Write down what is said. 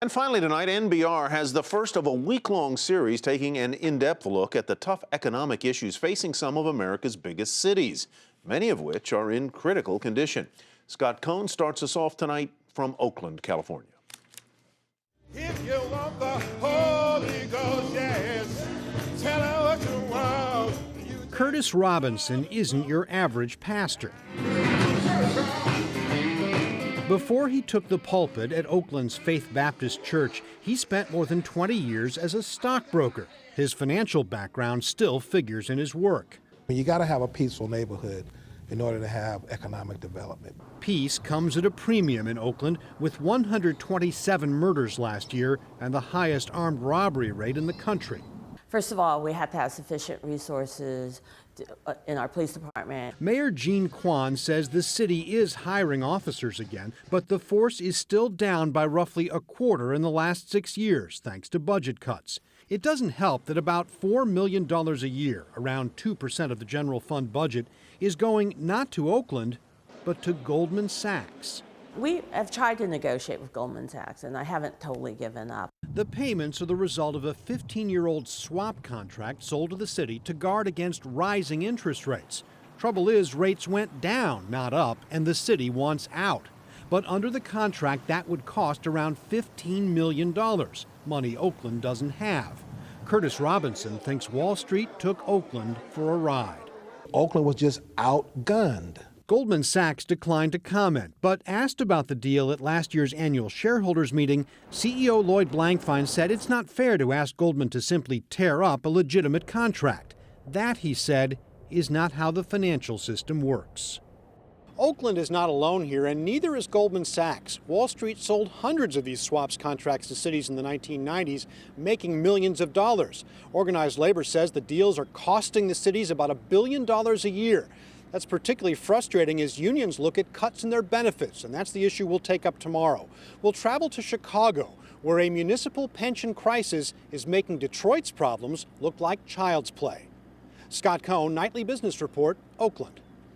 And finally tonight, NBR has the first of a week-long series taking an in-depth look at the tough economic issues facing some of America's biggest cities, many of which are in critical condition. Scott Cohn starts us off tonight from Oakland, California. If you want the Holy Ghost, yes, tell her what you want. Curtis Robinson isn't your average pastor. Before he took the pulpit at Oakland's Faith Baptist Church, he spent more than 20 years as a stockbroker. His financial background still figures in his work. You got to have a peaceful neighborhood in order to have economic development. Peace comes at a premium in Oakland, with 127 murders last year and the highest armed robbery rate in the country. First of all, we have to have sufficient resources in our police department. Mayor Jean Quan says the city is hiring officers again, but the force is still down by roughly a quarter in the last 6 years, thanks to budget cuts. It doesn't help that about $4 million a year, around 2% of the general fund budget, is going not to Oakland, but to Goldman Sachs. We have tried to negotiate with Goldman Sachs, and I haven't totally given up. The payments are the result of a 15-year-old swap contract sold to the city to guard against rising interest rates. Trouble is, rates went down, not up, and the city wants out. But under the contract, that would cost around $15 million, money Oakland doesn't have. Curtis Robinson thinks Wall Street took Oakland for a ride. Oakland was just outgunned. Goldman Sachs declined to comment, but asked about the deal at last year's annual shareholders meeting, CEO Lloyd Blankfein said it's not fair to ask Goldman to simply tear up a legitimate contract. That, he said, is not how the financial system works. Oakland is not alone here, and neither is Goldman Sachs. Wall Street sold hundreds of these swaps contracts to cities in the 1990s, making millions of dollars. Organized labor says the deals are costing the cities about $1 billion a year. That's particularly frustrating as unions look at cuts in their benefits, and that's the issue we'll take up tomorrow. We'll travel to Chicago, where a municipal pension crisis is making Detroit's problems look like child's play. Scott Cohn, Nightly Business Report, Oakland.